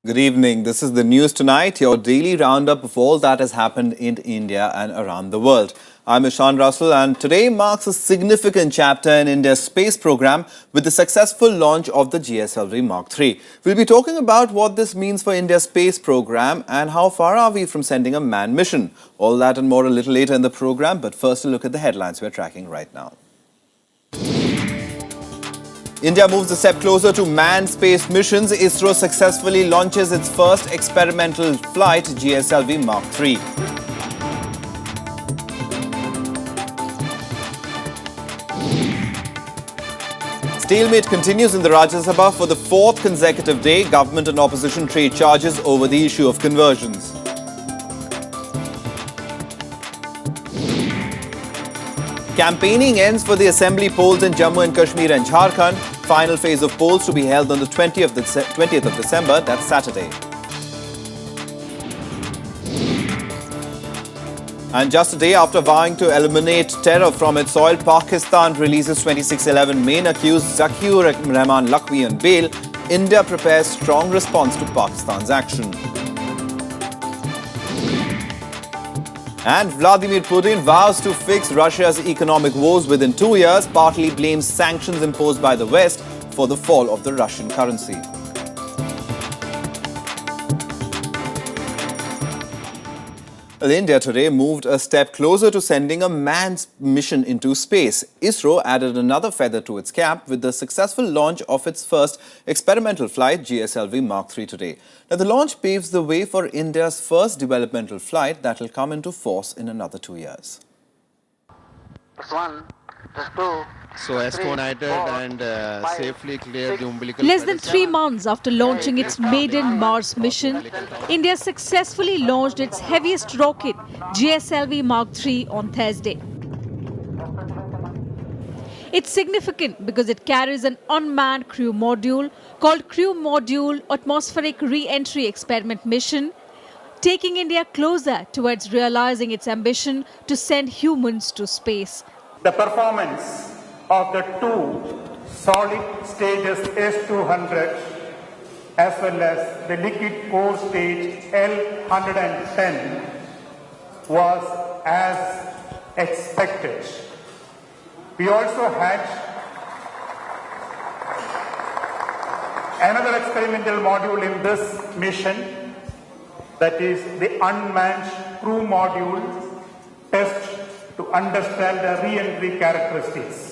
Good evening. This is the news tonight, your daily roundup of all that has happened in India and around the world. I'm Ishan Russell, and today marks a significant chapter in India's space program with the successful launch of the GSLV Mark III. We'll be talking about what this means for India's space program and how far are we from sending a manned mission. All that and more a little later in the program, but first a look at the headlines we're tracking right now. India moves a step closer to manned space missions. ISRO successfully launches its first experimental flight, GSLV Mark III. Stalemate continues in the Rajya Sabha for the fourth consecutive day. Government and opposition trade charges over the issue of conversions. Campaigning ends for the assembly polls in Jammu and Kashmir and Jharkhand. Final phase of polls to be held on the 20th of December, that's Saturday. And just a day after vowing to eliminate terror from its soil, Pakistan releases 2611 main accused Zakir Rahman Lakhvi on bail. India prepares strong response to Pakistan's action. And Vladimir Putin vows to fix Russia's economic woes within 2 years, partly blames sanctions imposed by the West for the fall of the Russian currency. Well, India today moved a step closer to sending a manned mission into space. ISRO added another feather to its cap with the successful launch of its first experimental flight, GSLV Mark III today. Now, the launch paves the way for India's first developmental flight that will come into force in another 2 years. That's one, that's two. So expedited and safely cleared the umbilical. Less than 3 months after launching its maiden Mars mission, India successfully launched its heaviest rocket, GSLV Mark III, on Thursday. It's significant because it carries an unmanned crew module called Crew Module Atmospheric Re-entry Experiment Mission, taking India closer towards realizing its ambition to send humans to space. The performance of the two solid stages S200 as well as the liquid core stage L110 was as expected. We also had another experimental module in this mission, that is the unmanned crew module test to understand the re-entry characteristics.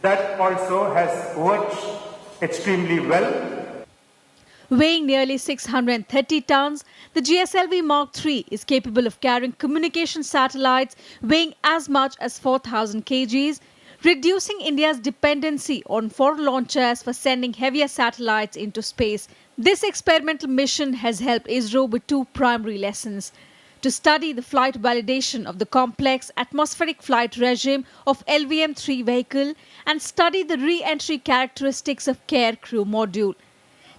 That also has worked extremely well. Weighing nearly 630 tons, the GSLV Mark III is capable of carrying communication satellites weighing as much as 4,000 kgs, reducing India's dependency on foreign launchers for sending heavier satellites into space. This experimental mission has helped ISRO with two primary lessons: to study the flight validation of the complex atmospheric flight regime of LVM-3 vehicle and study the re-entry characteristics of CARE crew module.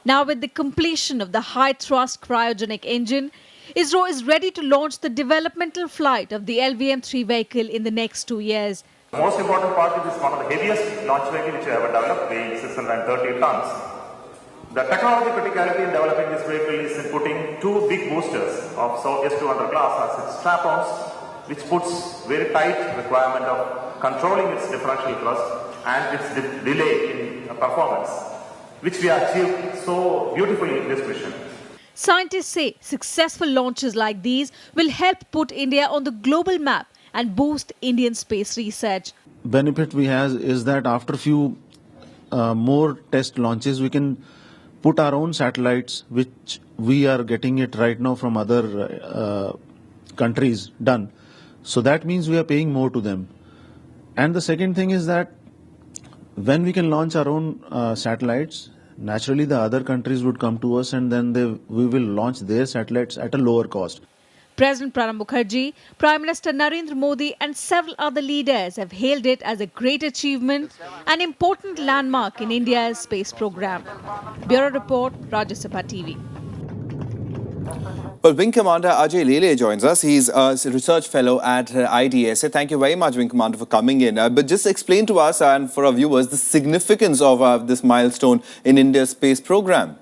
Now, with the completion of the high-thrust cryogenic engine, ISRO is ready to launch the developmental flight of the LVM-3 vehicle in the next 2 years. The most important part is this one of the heaviest launch vehicle which we have developed, weighing 630 tons. The technology criticality in developing this vehicle is in putting two big boosters of S200 class as its strap-ons, which puts very tight requirement of controlling its differential thrust and its delay in performance, which we achieved so beautifully in this mission. Scientists say successful launches like these will help put India on the global map and boost Indian space research. Benefit we have is that after few more test launches, we can put our own satellites, which we are getting it right now from other countries, done. So that means we are paying more to them. And the second thing is that when we can launch our own satellites, naturally the other countries would come to us and then we will launch their satellites at a lower cost. President Pranab Mukherjee, Prime Minister Narendra Modi and several other leaders have hailed it as a great achievement, an important landmark in India's space program. Bureau Report, Rajya Sabha TV. Well, Wing Commander Ajay Lele joins us. He's a research fellow at IDSA. Thank you very much, Wing Commander, for coming in. But just explain to us and for our viewers the significance of this milestone in India's space program.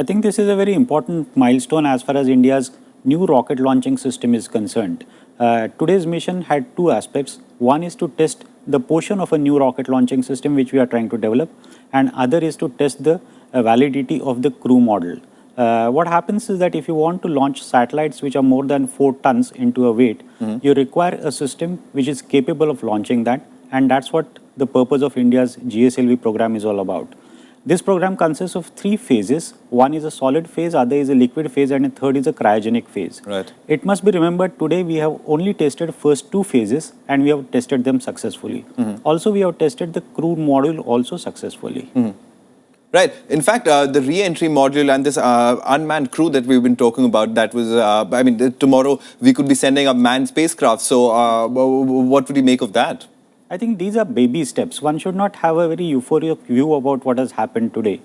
I think this is a very important milestone as far as India's new rocket launching system is concerned. Today's mission had two aspects. One is to test the portion of a new rocket launching system which we are trying to develop, and other is to test the validity of the crew model. What happens is that if you want to launch satellites which are more than 4 tons into a weight, you require a system which is capable of launching that, and that's what the purpose of India's GSLV program is all about. This program consists of 3 phases. One is a solid phase, other is a liquid phase, and a third is a cryogenic phase. Right. It must be remembered today we have only tested first 2 phases and we have tested them successfully. Also, we have tested the crew module also successfully. Right. In fact, the re-entry module and this unmanned crew that we've been talking about, that was, tomorrow we could be sending up manned spacecraft. So what would you make of that? I think these are baby steps. One should not have a very euphoric view about what has happened today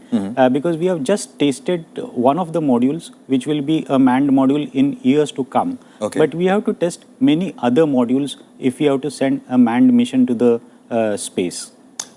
because we have just tasted one of the modules, which will be a manned module in years to come. Okay. But we have to test many other modules if we have to send a manned mission to the space.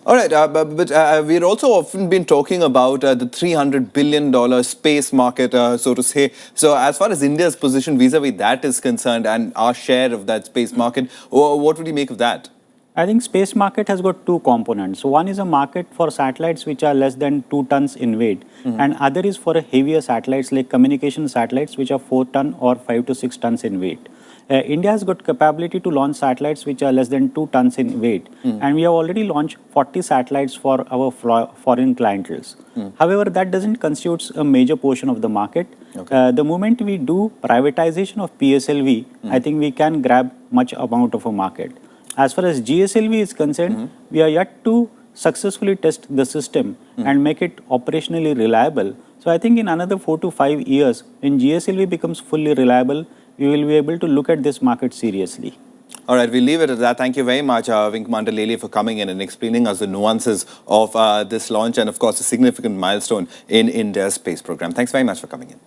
All right, but we've also often been talking about the $300 billion space market, so to say. So as far as India's position vis-a-vis that is concerned and our share of that space market, what would you make of that? I think space market has got 2 components. So one is a market for satellites which are less than 2 tons in weight, and other is for heavier satellites like communication satellites which are 4 ton or 5 to 6 tons in weight. India has got capability to launch satellites which are less than 2 tons in weight, and we have already launched 40 satellites for our foreign clientele. However, that doesn't constitute a major portion of the market. Okay. The moment we do privatization of PSLV, I think we can grab much amount of a market. As far as GSLV is concerned, we are yet to successfully test the system and make it operationally reliable. So I think in another 4 to 5 years, when GSLV becomes fully reliable, we will be able to look at this market seriously. All right, we'll leave it at that. Thank you very much, Wing Commander Lele, for coming in and explaining us the nuances of this launch and, of course, a significant milestone in India's space program. Thanks very much for coming in.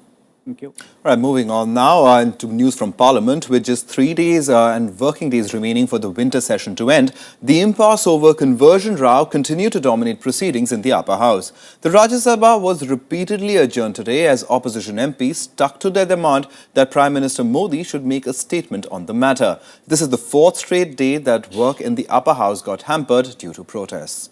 Thank you. All right, moving on now into news from Parliament. With just 3 days and working days remaining for the winter session to end, the impasse over conversion row continued to dominate proceedings in the upper house. The Rajya Sabha was repeatedly adjourned today as opposition MPs stuck to their demand that Prime Minister Modi should make a statement on the matter. This is the 4th straight day that work in the upper house got hampered due to protests.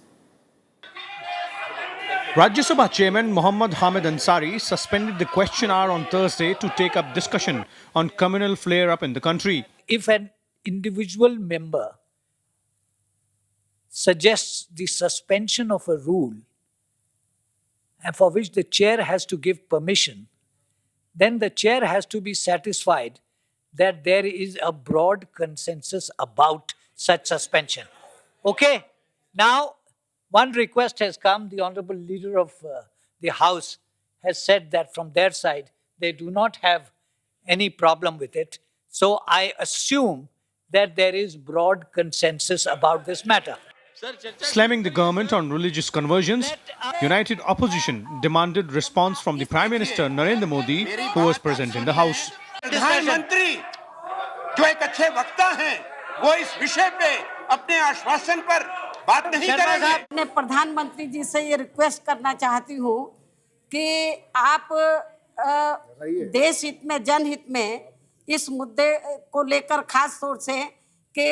Rajya Sabha Chairman Mohammad Hamid Ansari suspended the question hour on Thursday to take up discussion on communal flare-up in the country. If an individual member suggests the suspension of a rule and for which the chair has to give permission, then the chair has to be satisfied that there is a broad consensus about such suspension. Okay? Now, one request has come. The Honorable Leader of the House has said that from their side, they do not have any problem with it. So I assume that there is broad consensus about this matter. Slamming the government on religious conversions, United Opposition demanded response from the Prime Minister Narendra Modi, who was present in the House. प्रधानमंत्री जो एक अच्छे वक्ता हैं वो इस विषय पे अपने आश्वासन पर बात नहीं करेंगे। मैं प्रधानमंत्री जी से ये रिक्वेस्ट करना चाहती हूँ कि आप देश हित में जनहित में इस मुद्दे को लेकर खास तौर से कि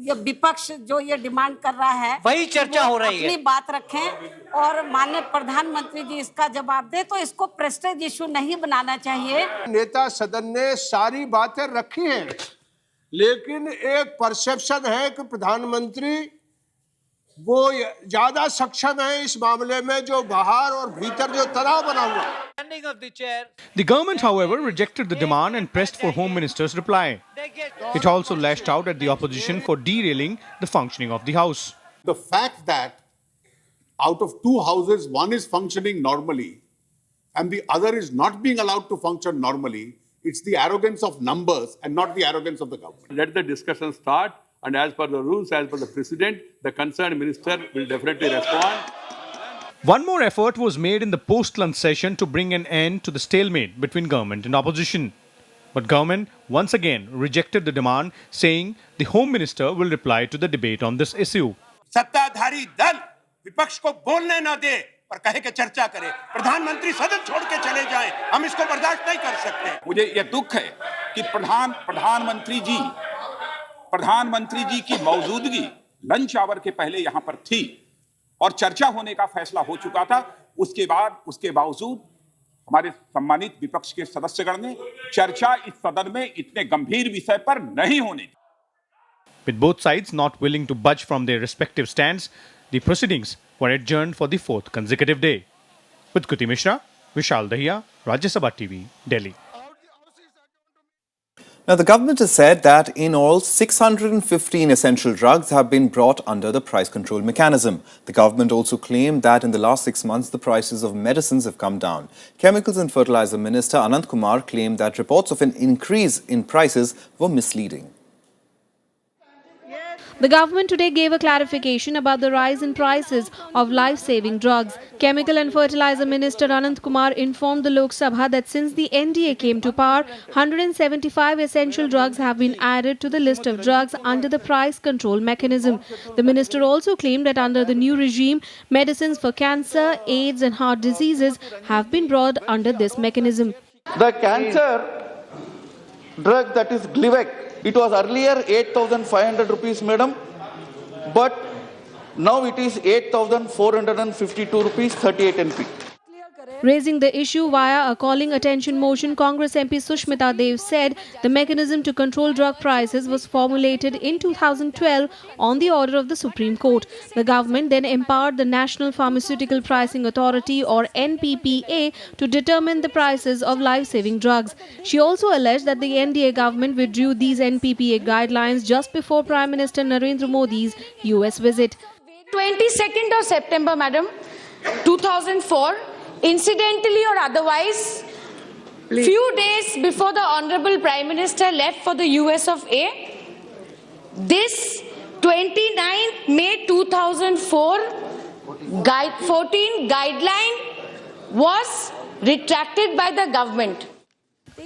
ये विपक्ष जो ये डिमांड कर रहा है वही चर्चा हो रही है, अपनी बात रखें और माननीय प्रधानमंत्री जी इसका जवाब दे। तो इसको प्रेस्टीज इशू नहीं बनाना चाहिए। नेता सदन ने सारी बातें रखी हैं, लेकिन एक परसेप्शन है कि प्रधानमंत्री वो ज्यादा सक्षम है इस मामले में जो बाहर और भीतर जो तनाव बना हुआ। The government, however, rejected the demand and pressed for Home Minister's reply. It also lashed out at the opposition for derailing the functioning of the House. The fact that out of 2 houses, one is functioning normally and the other is not being allowed to function normally, it's the arrogance of numbers and not the arrogance of the government. Let the discussion start, and as per the rules, as per the President, the concerned minister will definitely respond. One more effort was made in the post-lunch session to bring an end to the stalemate between government and opposition. But government once again rejected the demand, saying the Home Minister will reply to the debate on this issue. सत्ताधारी दल विपक्ष को बोलने न दे, और कहे कि चर्चा करें, प्रधानमंत्री सदन छोड़ के चले जाएं, हम इसको बर्दाश्त नहीं कर सकते। मुझे यह दुख है कि प्रधानमंत्री जी की मौजूदगी लंच आवर के पहले यहां पर थी और चर्चा होने का फैसला हो चुका था। उसके बावजूद हमारे सम्मानित विपक्ष के सदस्यगण ने चर्चा इस सदन में इतने गंभीर विषय पर नहीं होने दी। With both sides not willing to budge from their respective stands, the proceedings were adjourned for the fourth consecutive day. With Kuti Mishra, Vishal Dahiya, Rajya Sabha TV, Delhi. Now, the government has said that in all 615 essential drugs have been brought under the price control mechanism. The government also claimed that in the last 6 months, the prices of medicines have come down. Chemicals and Fertilizer Minister Anant Kumar claimed that reports of an increase in prices were misleading. The government today gave a clarification about the rise in prices of life-saving drugs. Chemical and Fertilizer Minister Anant Kumar informed the Lok Sabha that since the NDA came to power, 175 essential drugs have been added to the list of drugs under the price control mechanism. The minister also claimed that under the new regime, medicines for cancer, AIDS and heart diseases have been brought under this mechanism. The cancer drug, that is Glivec, it was earlier 8,500 rupees, madam, but now it is 8,452 rupees 38 NP. Raising the issue via a calling attention motion, Congress MP Sushmita Dev said the mechanism to control drug prices was formulated in 2012 on the order of the Supreme Court. The government then empowered the National Pharmaceutical Pricing Authority or NPPA to determine the prices of life-saving drugs. She also alleged that the NDA government withdrew these NPPA guidelines just before Prime Minister Narendra Modi's US visit. 22nd of September, madam, 2004, incidentally or otherwise, few days before the Honorable Prime Minister left for the US of A, this 29th May 2004 14 guideline was retracted by the government.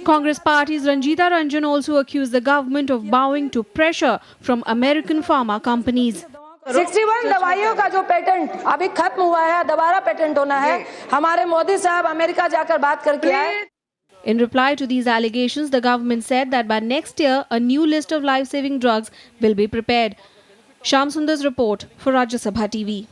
Congress party's Ranjita Ranjan also accused the government of bowing to pressure from American pharma companies. 61 दवाइयों का जो patent अभी खत्म हुआ है, दोबारा patent होना है। हमारे मोदी साहब अमेरिका जाकर बात करके आए। In reply to these allegations, the government said that by next year, a new list of life-saving drugs will be prepared. Shyam Sundar's report for Rajya Sabha TV.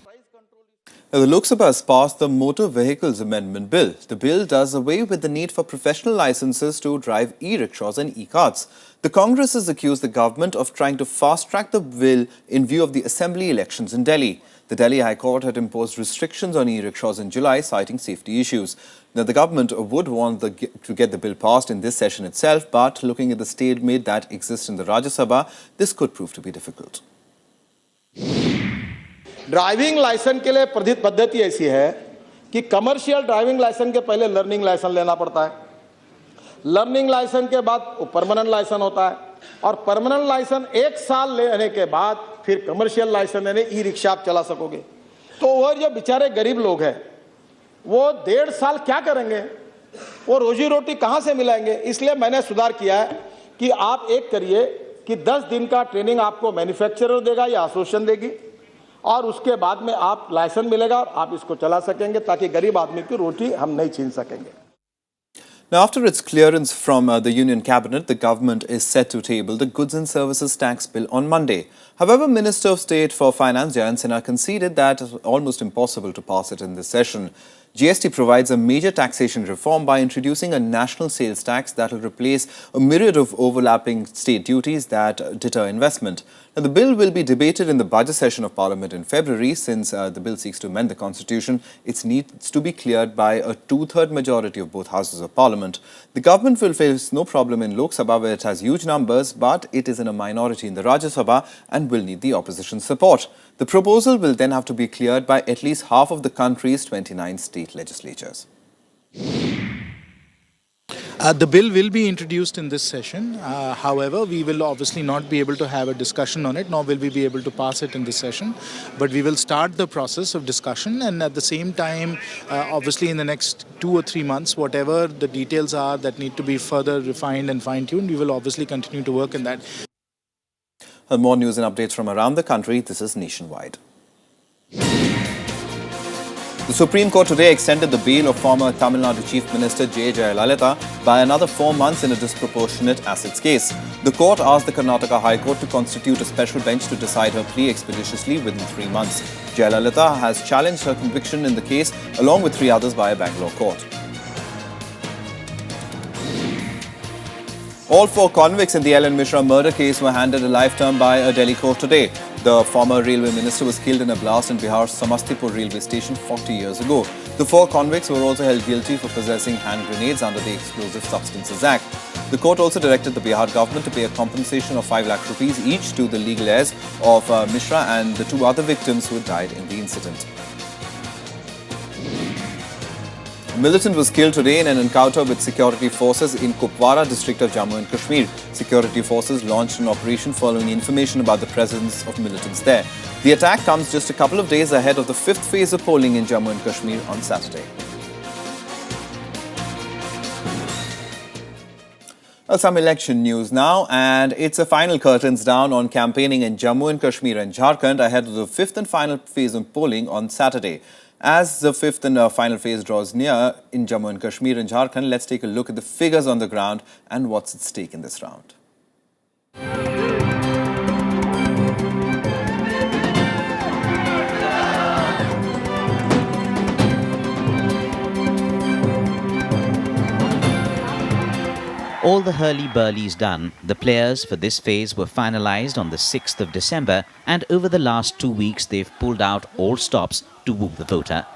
Now, the Lok Sabha has passed the Motor Vehicles Amendment Bill. The bill does away with the need for professional licenses to drive e-rickshaws and e-carts. The Congress has accused the government of trying to fast-track the bill in view of the assembly elections in Delhi. The Delhi High Court had imposed restrictions on e-rickshaws in July, citing safety issues. Now, the government would want to get the bill passed in this session itself, but looking at the stalemate that exists in the Rajya Sabha, this could prove to be difficult. Driving licence के लिए पद्धति ऐसी है कि commercial driving licence के पहले learning licence लेना पड़ता है। लर्निंग लाइसेंस के बाद परमानेंट लाइसेंस होता है और परमानेंट लाइसेंस 1 साल लेने के बाद फिर कमर्शियल लाइसेंस यानी ई रिक्शा आप चला सकोगे। तो वो जो बेचारे गरीब लोग हैं वो 1.5 साल क्या करेंगे, वो रोजी रोटी कहाँ से मिलाएंगे। इसलिए मैंने सुधार किया है कि आप एक करिए कि 10 दिन का ट्रेनिंग आपको मैन्युफैक्चरर देगा या एसोसिएशन देगी और उसके बाद में आप लाइसेंस मिलेगा और आप इसको चला सकेंगे ताकि गरीब आदमी की रोटी हम नहीं छीन सकेंगे। Now, after its clearance from the Union Cabinet, the government is set to table the Goods and Services Tax Bill on Monday. However, Minister of State for Finance Jayant Sinha conceded that it's almost impossible to pass it in this session. GST provides a major taxation reform by introducing a national sales tax that will replace a myriad of overlapping state duties that deter investment. Now, the bill will be debated in the budget session of Parliament in February. Since the bill seeks to amend the Constitution, it needs to be cleared by a 2/3 majority of both houses of Parliament. The government will face no problem in Lok Sabha, where it has huge numbers, but it is in a minority in the Rajya Sabha and will need the opposition support. The proposal will then have to be cleared by at least half of the country's 29 state legislatures. The bill will be introduced in this session. However, we will obviously not be able to have a discussion on it, nor will we be able to pass it in this session. But we will start the process of discussion, and at the same time, obviously in the next 2 or 3 months, whatever the details are that need to be further refined and fine-tuned, we will obviously continue to work in that. More news and updates from around the country. This is Nationwide. The Supreme Court today extended the bail of former Tamil Nadu Chief Minister J. Jayalalitha by another 4 months in a disproportionate assets case. The court asked the Karnataka High Court to constitute a special bench to decide her plea expeditiously within 3 months. Jayalalitha has challenged her conviction in the case along with 3 others by a Bangalore court. All 4 convicts in the Ellen Mishra murder case were handed a life term by a Delhi court today. The former railway minister was killed in a blast in Bihar's Samastipur railway station 40 years ago. The 4 convicts were also held guilty for possessing hand grenades under the Explosive Substances Act. The court also directed the Bihar government to pay a compensation of 5 lakh rupees each to the legal heirs of Mishra and the 2 other victims who died in the incident. A militant was killed today in an encounter with security forces in Kupwara district of Jammu and Kashmir. Security forces launched an operation following information about the presence of militants there. The attack comes just a couple of days ahead of the 5th phase of polling in Jammu and Kashmir on Saturday. Well, some election news now, and it's a final curtains down on campaigning in Jammu and Kashmir and Jharkhand ahead of the 5th and final phase of polling on Saturday. As the 5th and final phase draws near in Jammu and Kashmir and Jharkhand, let's take a look at the figures on the ground and what's at stake in this round. All the hurly-burly is done. The players for this phase were finalized on the 6th of December, and over the last 2 weeks they've pulled out all stops to woo the voter.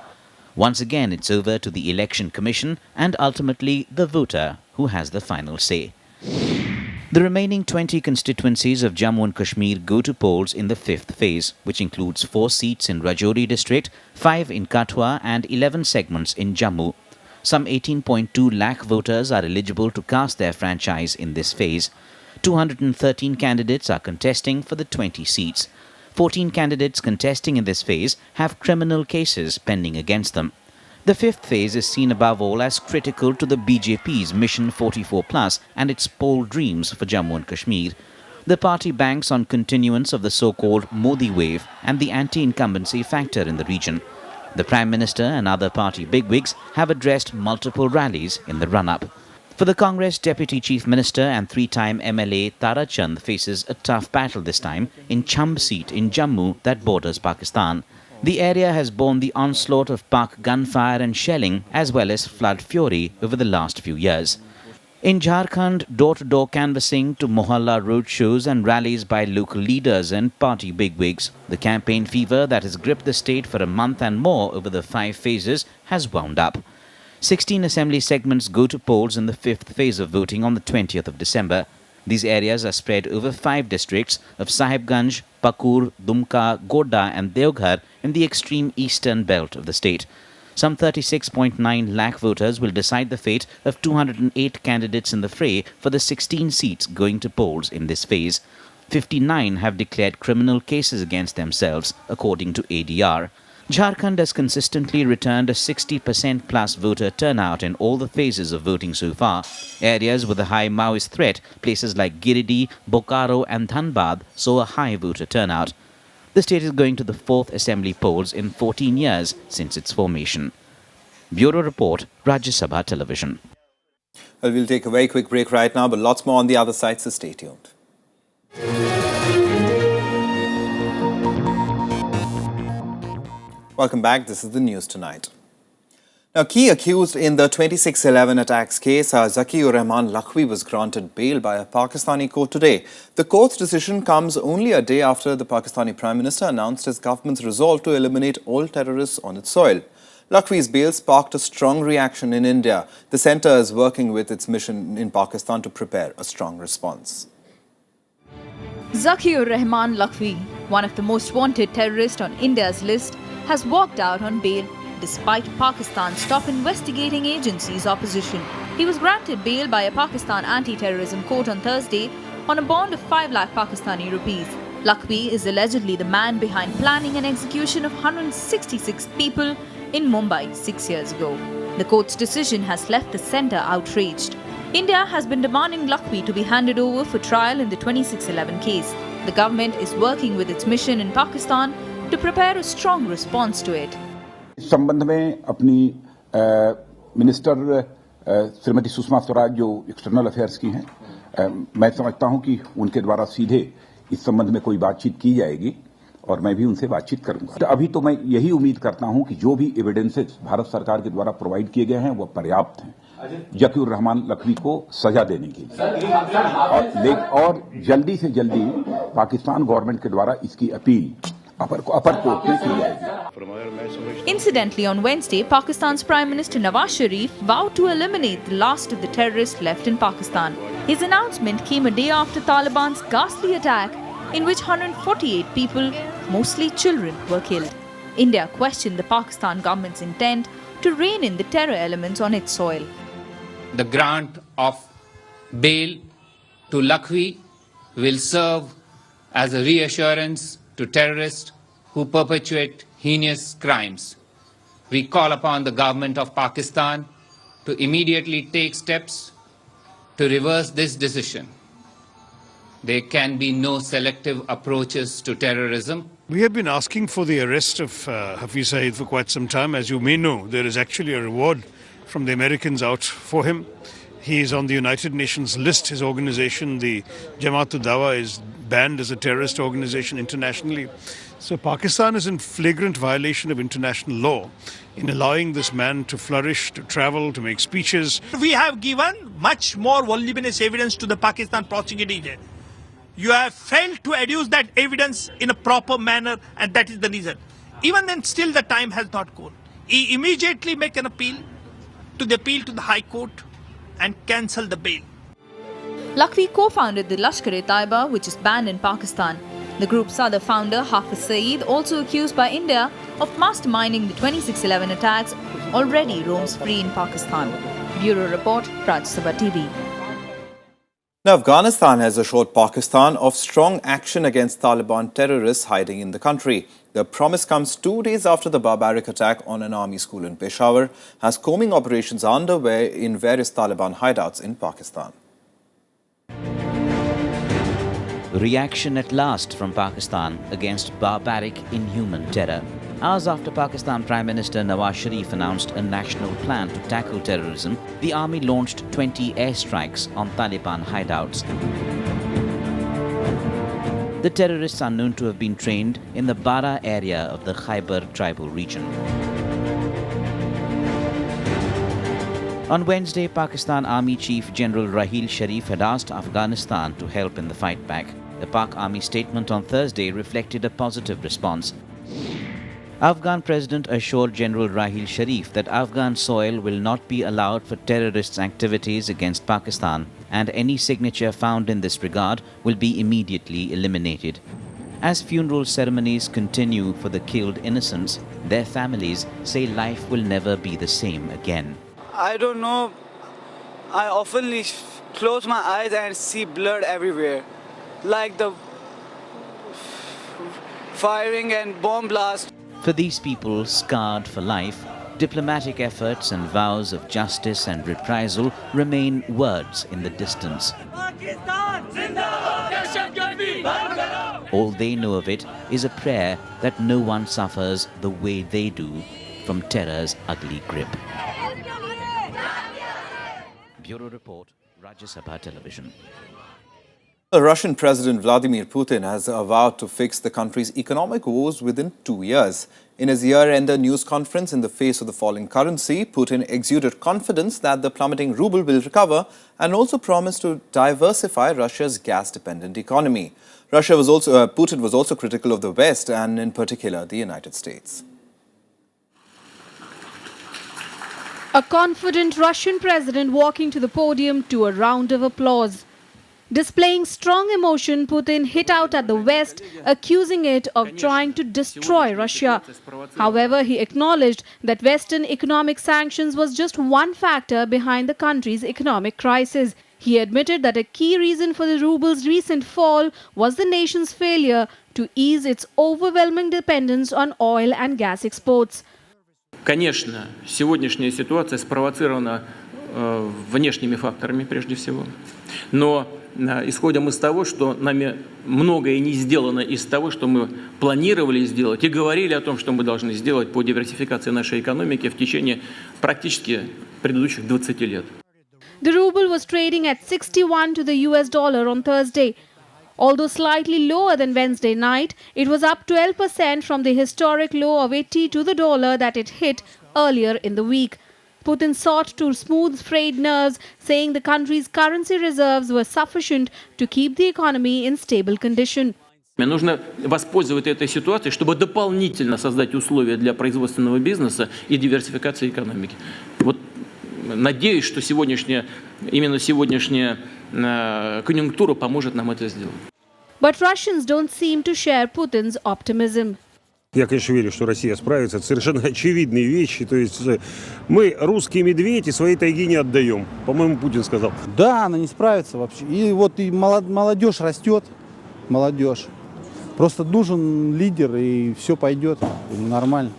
Once again it's over to the Election Commission and ultimately the voter who has the final say. The remaining 20 constituencies of Jammu and Kashmir go to polls in the 5th phase, which includes 4 seats in Rajouri district, 5 in Kathua and 11 segments in Jammu. Some 18.2 lakh voters are eligible to cast their franchise in this phase. 213 candidates are contesting for the 20 seats. 14 candidates contesting in this phase have criminal cases pending against them. The 5th phase is seen above all as critical to the BJP's Mission 44+ and its poll dreams for Jammu and Kashmir. The party banks on continuance of the so-called Modi wave and the anti-incumbency factor in the region. The Prime Minister and other party bigwigs have addressed multiple rallies in the run-up. For the Congress Deputy Chief Minister and 3-time MLA Tara Chand faces a tough battle this time in Chamb seat in Jammu that borders Pakistan. The area has borne the onslaught of Pak gunfire and shelling as well as flood fury over the last few years. In Jharkhand, door-to-door canvassing to Mohalla roadshows and rallies by local leaders and party bigwigs. The campaign fever that has gripped the state for a month and more over the 5 phases has wound up. 16 assembly segments go to polls in the 5th phase of voting on the 20th of December. These areas are spread over 5 districts of Sahibganj, Pakur, Dumka, Godda and Deoghar in the extreme eastern belt of the state. Some 36.9 lakh voters will decide the fate of 208 candidates in the fray for the 16 seats going to polls in this phase. 59 have declared criminal cases against themselves, according to ADR. Jharkhand has consistently returned a 60% plus voter turnout in all the phases of voting so far. Areas with a high Maoist threat, places like Giridih, Bokaro and Dhanbad, saw a high voter turnout. The state is going to the 4th assembly polls in 14 years since its formation. Bureau Report, Rajya Sabha Television. Well, we'll take a very quick break right now, but lots more on the other side, so stay tuned. Welcome back. This is the news tonight. Now, key accused in the 26/11 attacks case, Zakiur Rahman Lakhvi was granted bail by a Pakistani court today. The court's decision comes only a day after the Pakistani Prime Minister announced his government's resolve to eliminate all terrorists on its soil. Lakhvi's bail sparked a strong reaction in India. The centre is working with its mission in Pakistan to prepare a strong response. Zakiur Rahman Lakhvi, one of the most wanted terrorists on India's list, has walked out on bail despite Pakistan's top investigating agency's opposition. He was granted bail by a Pakistan anti-terrorism court on Thursday on a bond of 5 lakh Pakistani rupees. Lakhvi is allegedly the man behind planning and execution of 166 people in Mumbai 6 years ago. The court's decision has left the centre outraged. India has been demanding Lakhvi to be handed over for trial in the 26/11 case. The government is working with its mission in Pakistan to prepare a strong response to it. इस संबंध में अपनी minister Shrimati Sushma Swaraj जो external affairs की हैं, मैं समझता हूं कि उनके द्वारा सीधे इस संबंध में कोई बातचीत की जाएगी और मैं भी उनसे बातचीत करूंगा। तो अभी तो मैं यही उम्मीद करता हूं कि जो भी एविडेंसेस भारत सरकार के द्वारा प्रोवाइड किए गए हैं वो पर्याप्त हैं जकीउर रहमान लखवी को सजा देने के लिए, और जल्दी से जल्दी पाकिस्तान गवर्नमेंट के द्वारा इसकी अपील अपर कोर्ट में की जाएगी। Incidentally, on Wednesday, Pakistan's Prime Minister Nawaz Sharif vowed to eliminate the last of the terrorists left in Pakistan. His announcement came a day after Taliban's ghastly attack, in which 148 people, mostly children, were killed. India questioned the Pakistan government's intent to rein in the terror elements on its soil. The grant of bail to Lakhvi will serve as a reassurance to terrorists who perpetuate heinous crimes. We call upon the government of Pakistan to immediately take steps to reverse this decision. There can be no selective approaches to terrorism. We have been asking for the arrest of Hafiz Saeed for quite some time. As you may know, there is actually a reward from the Americans out for him. He is on the United Nations list. His organization, the Jamaat-ud-Dawa, is banned as a terrorist organization internationally. So Pakistan is in flagrant violation of international law in allowing this man to flourish, to travel, to make speeches. We have given much more voluminous evidence to the Pakistan prosecuting agent. You have failed to adduce that evidence in a proper manner, and that is the reason. Even then, still the time has not gone. He immediately make an appeal to the High Court and cancel the bail. Lakhvi co-founded the Lashkar-e-Taiba, which is banned in Pakistan. The group's other founder, Hafiz Saeed, also accused by India of masterminding the 26/11 attacks, already roams free in Pakistan. Bureau Report, Rajya TV. Now, Afghanistan has assured Pakistan of strong action against Taliban terrorists hiding in the country. The promise comes 2 days after the barbaric attack on an army school in Peshawar, as combing operations are underway in various Taliban hideouts in Pakistan. Reaction at last from Pakistan against barbaric, inhuman terror. Hours after Pakistan Prime Minister Nawaz Sharif announced a national plan to tackle terrorism, the army launched 20 airstrikes on Taliban hideouts. The terrorists are known to have been trained in the Bara area of the Khyber tribal region. On Wednesday, Pakistan Army Chief General Raheel Sharif had asked Afghanistan to help in the fight back. The Pak Army statement on Thursday reflected a positive response. Afghan President assured General Raheel Sharif that Afghan soil will not be allowed for terrorists' activities against Pakistan, and any signature found in this regard will be immediately eliminated. As funeral ceremonies continue for the killed innocents, their families say life will never be the same again. I don't know. I often close my eyes and see blood everywhere, like the firing and bomb blast. For these people scarred for life, diplomatic efforts and vows of justice and reprisal remain words in the distance. All they know of it is a prayer that no one suffers the way they do from terror's ugly grip. Bureau Report, Rajya Television. Russian President Vladimir Putin has vowed to fix the country's economic woes within 2 years. In his year-ender news conference in the face of the falling currency, Putin exuded confidence that the plummeting ruble will recover and also promised to diversify Russia's gas-dependent economy. Putin was also critical of the West and in particular the United States. A confident Russian president walking to the podium to a round of applause. Displaying strong emotion, Putin hit out at the West, accusing it of trying to destroy Russia. However, he acknowledged that Western economic sanctions was just one factor behind the country's economic crisis. He admitted that a key reason for the ruble's recent fall was the nation's failure to ease its overwhelming dependence on oil and gas exports. Конечно, сегодняшняя ситуация спровоцирована внешними факторами прежде всего. Но исходим из того, что нами многое не сделано из того, что мы планировали сделать и говорили о том, что мы должны сделать по диверсификации нашей экономики в течение практически предыдущих 20 лет. The ruble was trading at 61 to the US dollar on Thursday. Although slightly lower than Wednesday night, it was up 12% from the historic low of 80 to the dollar that it hit earlier in the week. Putin sought to smooth frayed nerves, saying the country's currency reserves were sufficient to keep the economy in stable condition. Нужно воспользоваться этой ситуацией, чтобы дополнительно создать условия для производственного бизнеса и диверсификации экономики. Вот надеюсь, что именно сегодняшняя конъюнктура поможет нам это сделать. But Russians don't seem to share Putin's optimism. Я, конечно, верю, что Россия справится. Это совершенно очевидные вещи. То есть мы, русские медведи, свои тайги не отдаем. По-моему, Путин сказал. Да, она не справится вообще. И вот и молодежь растет. Молодежь. Просто нужен лидер, и все пойдет нормально.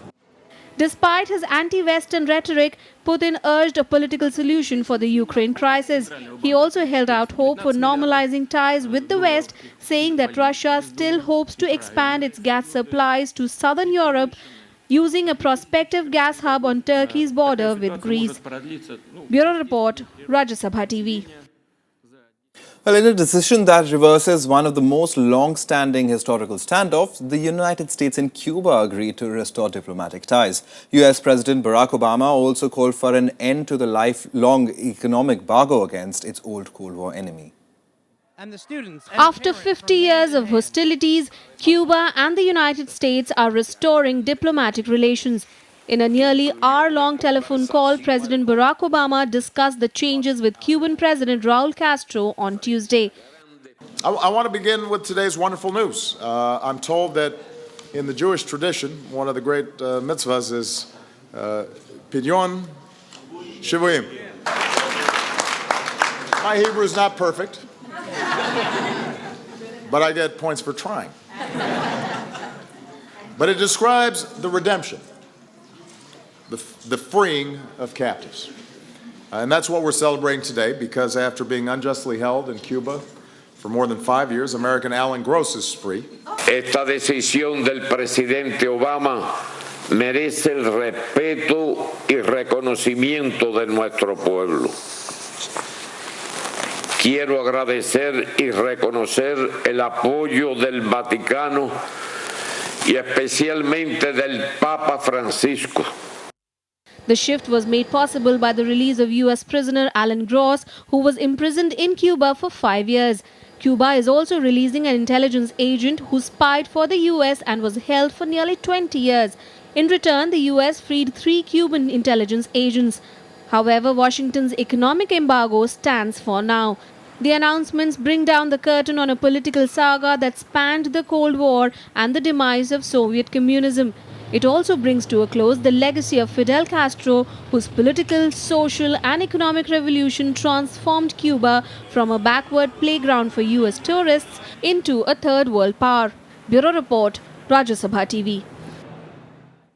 Despite his anti-Western rhetoric, Putin urged a political solution for the Ukraine crisis. He also held out hope for normalizing ties with the West, saying that Russia still hopes to expand its gas supplies to southern Europe using a prospective gas hub on Turkey's border with Greece. Bureau Report, Rajya Sabha TV. Well, in a decision that reverses one of the most long-standing historical standoffs, the United States and Cuba agreed to restore diplomatic ties. US President Barack Obama also called for an end to the lifelong economic embargo against its old Cold War enemy. After 50 years of hostilities, Cuba and the United States are restoring diplomatic relations. In a nearly hour-long telephone call, President Barack Obama discussed the changes with Cuban President Raul Castro on Tuesday. I want to begin with today's wonderful news. I'm told that in the Jewish tradition, one of the great mitzvahs is Pidyon Shivuyim. My Hebrew is not perfect, but I get points for trying. But it describes the redemption, the freeing of captives. And that's what we're celebrating today, because after being unjustly held in Cuba for more than 5 years, American Alan Gross is free. Esta decisión del presidente Obama merece el respeto y reconocimiento de nuestro pueblo. Quiero agradecer y reconocer el apoyo del Vaticano y especialmente del Papa Francisco. The shift was made possible by the release of US prisoner Alan Gross, who was imprisoned in Cuba for 5 years. Cuba is also releasing an intelligence agent who spied for the US and was held for nearly 20 years. In return, the US freed 3 Cuban intelligence agents. However, Washington's economic embargo stands for now. The announcements bring down the curtain on a political saga that spanned the Cold War and the demise of Soviet communism. It also brings to a close the legacy of Fidel Castro, whose political, social and economic revolution transformed Cuba from a backward playground for US tourists into a third world power. Bureau Report, Rajya Sabha TV.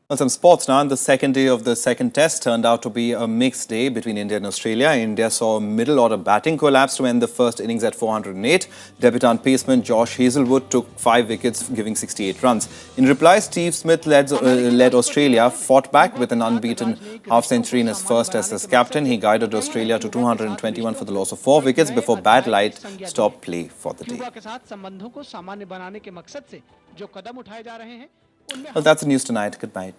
Well, some sports now. And the second day of the second test turned out to be a mixed day between India and Australia. India saw middle order batting collapse to end the first innings at 408. Debutant paceman Josh Hazlewood took 5 wickets, giving 68 runs. In reply, Steve Smith led Australia, fought back with an unbeaten half-century in his first test as captain. He guided Australia to 221 for the loss of 4 wickets before bad light stopped play for the day. Well, that's the news tonight. Good night.